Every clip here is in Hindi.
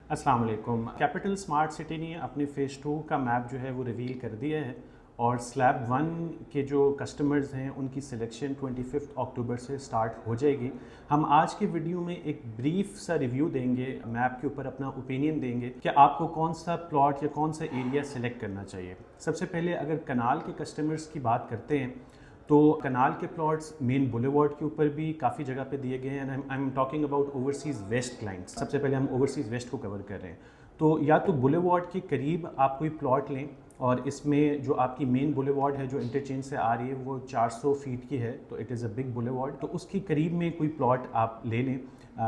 अस्सलाम वालेकुम। कैपिटल स्मार्ट सिटी ने अपने फ़ेज़ 2 का मैप जो है वो रिवील कर दिया है और स्लैब 1 के जो कस्टमर्स हैं उनकी सिलेक्शन 25 अक्टूबर से स्टार्ट हो जाएगी। हम आज के वीडियो में एक ब्रीफ सा रिव्यू देंगे, मैप के ऊपर अपना ओपिनियन देंगे कि आपको कौन सा प्लॉट या कौन सा एरिया सेलेक्ट करना चाहिए। सबसे पहले अगर कनाल के कस्टमर्स की बात करते हैं तो कनाल के प्लॉट्स मेन बुलेवार्ड के ऊपर भी काफ़ी जगह पे दिए गए हैं। I am talking about overseas waste clients. सबसे पहले हम ओवरसीज़ वेस्ट को कवर कर रहे हैं। तो या तो बुलेवार्ड के करीब आप कोई प्लॉट लें और इसमें जो आपकी मेन बुलेवार्ड है जो इंटरचेंज से आ रही है वो 400 फीट की है, तो it is a big boulevard, तो उसके करीब में कोई प्लॉट आप ले लें।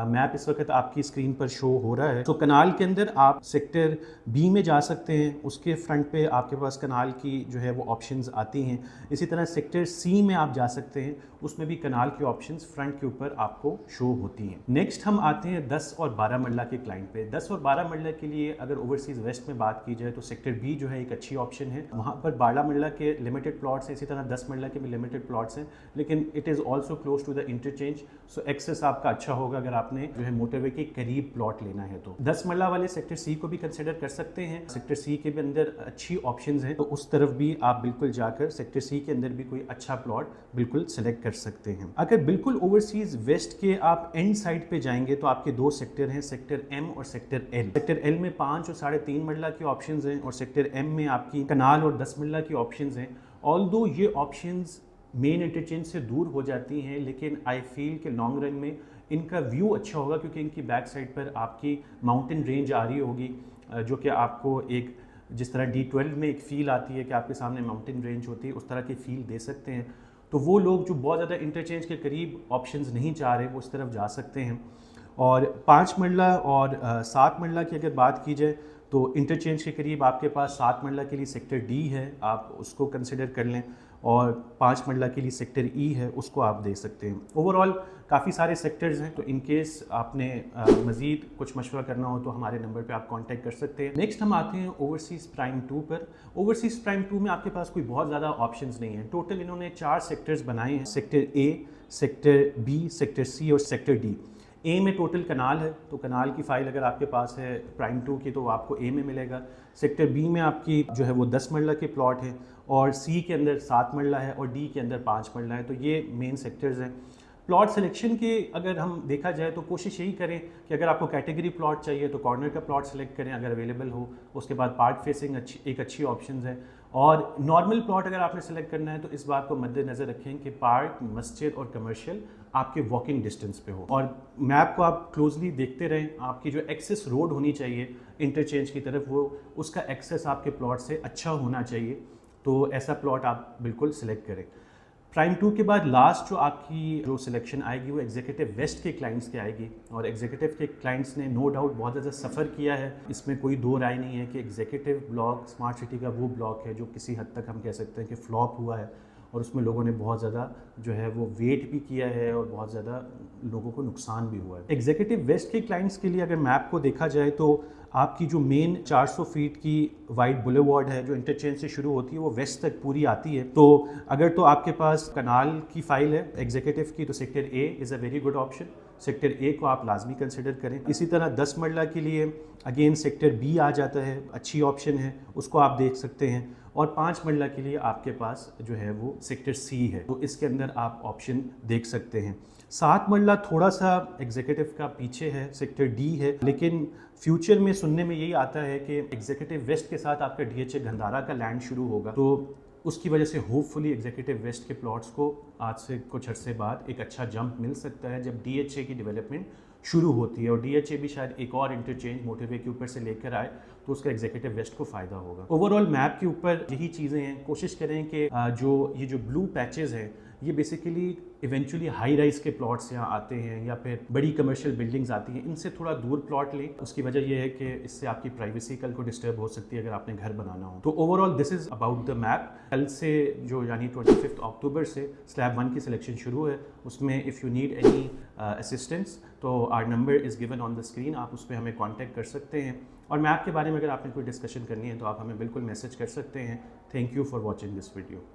मैप इस वक्त आपकी स्क्रीन पर शो हो रहा है। तो कनाल के अंदर आप सेक्टर बी में जा सकते हैं, उसके फ्रंट पे आपके पास कनाल की जो है वो ऑप्शंस आती हैं। इसी तरह सेक्टर सी में आप जा सकते हैं, उसमें भी कनाल की ऑप्शंस फ्रंट के ऊपर आपको शो होती हैं। नेक्स्ट हम आते हैं 10 और 12 मरला के क्लाइंट पे। 10 और 12 मरला के लिए अगर ओवरसीज़ वेस्ट में बात की जाए तो सेक्टर बी जो है एक अच्छी ऑप्शन है। वहाँ पर 12 मरला के लिमिटेड प्लॉट्स हैं, इसी तरह 10 मरला के भी लिमिटेड प्लॉट्स हैं, लेकिन it is also close to the interchange, so access आपका अच्छा होगा अगर आपने जो है मोटरवे के करीब प्लॉट लेना है। तो 10 मरला वाले सेक्टर सी को भी कंसिडर कर सकते हैं। सेक्टर सी के भी अंदर अच्छी ऑप्शंस हैं, तो उस तरफ भी आप बिल्कुल जाकर सेक्टर सी के अंदर भी कोई अच्छा प्लॉट बिल्कुल सेलेक्ट कर सकते हैं। अगर बिल्कुल ओवरसीज वेस्ट के आप एंड साइड पे जाएंगे तो आपके दो सेक्टर हैं, सेक्टर एम और सेक्टर एल। सेक्टर एल में 5 और 3.5 मरला की ऑप्शंस हैं और सेक्टर एम में आपकी कनाल और 10 मरला की ऑप्शंस हैं। ऑल्दो ये ऑप्शंस मेन इंटरचेंज से दूर हो जाती हैं, लेकिन आई फील के लॉन्ग रन में इनका व्यू अच्छा होगा क्योंकि इनकी बैक साइड पर आपकी माउंटेन रेंज आ रही होगी, जो कि आपको एक जिस तरह D12 में एक फ़ील आती है कि आपके सामने माउंटेन रेंज होती है, उस तरह की फ़ील दे सकते हैं। तो वो लोग जो बहुत ज़्यादा इंटरचेंज के करीब ऑप्शंस नहीं चाह रहे वो उस तरफ जा सकते हैं। और 5 मरला और 7 मरला की अगर बात की जाए तो इंटरचेंज के करीब आपके पास 7 मरला के लिए सेक्टर डी है, आप उसको कंसिडर कर लें, और 5 मरला के लिए सेक्टर ई है, उसको आप दे सकते हैं। ओवरऑल काफ़ी सारे सेक्टर्स हैं, तो इन केस आपने मज़ीद कुछ मशवरा करना हो तो हमारे नंबर पे आप कांटेक्ट कर सकते हैं। नेक्स्ट हम आते हैं ओवरसीज़ प्राइम 2 पर। ओवरसीज़ प्राइम 2 में आपके पास कोई बहुत ज़्यादा ऑप्शंस नहीं है। टोटल इन्होंने 4 सेक्टर्स बनाए हैं, sector A, sector B, sector C और सेक्टर डी। ए में टोटल कनाल है, तो कनाल की फ़ाइल अगर आपके पास है प्राइम 2 की तो आपको ए में मिलेगा। सेक्टर बी में आपकी जो है वो 10 मरला के प्लॉट है, और सी के अंदर 7 मरला है और डी के अंदर 5 मरला है। तो ये मेन सेक्टर्स हैं। प्लॉट सिलेक्शन के अगर हम देखा जाए तो कोशिश यही करें कि अगर आपको कैटेगरी प्लॉट चाहिए तो कॉर्नर का प्लॉट सेलेक्ट करें अगर अवेलेबल हो। उसके बाद पार्क फेसिंग एक अच्छी ऑप्शन है। और नॉर्मल प्लॉट अगर आपने सेलेक्ट करना है तो इस बात को मद्देनज़र रखें कि पार्क, मस्जिद और कमर्शियल आपके वॉकिंग डिस्टेंस पे हो। और मैप को आप क्लोजली देखते रहें, आपकी जो एक्सेस रोड होनी चाहिए इंटरचेंज की तरफ, वो उसका एक्सेस आपके प्लॉट से अच्छा होना चाहिए, तो ऐसा प्लॉट आप बिल्कुल सिलेक्ट करें। प्राइम 2 के बाद लास्ट जो आपकी जो सिलेक्शन आएगी वो एग्जीक्यूटिव वेस्ट के क्लाइंट्स की आएगी, और एग्जीक्यूटिव के क्लाइंट्स ने नो डाउट बहुत ज़्यादा सफ़र किया है। इसमें कोई दो राय नहीं है कि एग्जीक्यूटिव ब्लॉक स्मार्ट सिटी का वो ब्लॉक है जो किसी हद तक हम कह सकते हैं कि फ्लॉप हुआ है, और उसमें लोगों ने बहुत ज़्यादा जो है वो वेट भी किया है और बहुत ज़्यादा लोगों को नुकसान भी हुआ है। एग्जीक्यूटिव वेस्ट के क्लाइंट्स के लिए अगर मैप को देखा जाए तो आपकी जो मेन 400 फीट की वाइड बुलेवार्ड है जो इंटरचेंज से शुरू होती है वो वेस्ट तक पूरी आती है। तो अगर तो आपके पास कनाल की फ़ाइल है एग्जीक्यूटिव की तो sector A is a very good option, sector A को आप लाजमी कंसिडर करें। इसी तरह 10 मरला के लिए अगेन सेक्टर बी आ जाता है, अच्छी ऑप्शन है, उसको आप देख सकते हैं। और 5 मरला के लिए आपके पास जो है वो सेक्टर सी है, तो इसके अंदर आप ऑप्शन देख सकते हैं। 7 मरला थोड़ा सा एग्जीक्यूटिव का पीछे है, सेक्टर डी है, लेकिन फ्यूचर में सुनने में यही आता है कि एग्जीक्यूटिव वेस्ट के साथ आपका DHA गंधारा का लैंड शुरू होगा, तो उसकी वजह से होपफुली एग्जीक्यूटिव वेस्ट के प्लॉट्स को आज से कुछ अरसे बाद एक अच्छा जंप मिल सकता है जब DHA की डेवलपमेंट शुरू होती है, और DHA भी शायद एक और इंटरचेंज मोटरवे के ऊपर से लेकर आए तो उसका एग्जीक्यूटिव वेस्ट को फ़ायदा होगा। ओवरऑल मैप के ऊपर यही चीज़ें हैं। कोशिश करें कि जो ब्लू पैचेस हैं ये बेसिकली इवेंचुअली हाई राइज के प्लॉट्स यहाँ आते हैं या फिर बड़ी कमर्शियल बिल्डिंग्स आती हैं, इनसे थोड़ा दूर प्लॉट लें। उसकी वजह यह है कि इससे आपकी प्राइवेसी कल को डिस्टर्ब हो सकती है अगर आपने घर बनाना हो। तो overall this is about the map. कल से जो यानी 25 अक्टूबर से स्लैब 1 की सिलेक्शन शुरू है, उसमें if you need any assistance तो our number is given on the screen, आप उस पर हमें कॉन्टैक्ट कर सकते हैं। और मैप के बारे में अगर आपने कोई डिस्कशन करनी है तो आप हमें बिल्कुल मैसेज कर सकते हैं। Thank you for watching this video.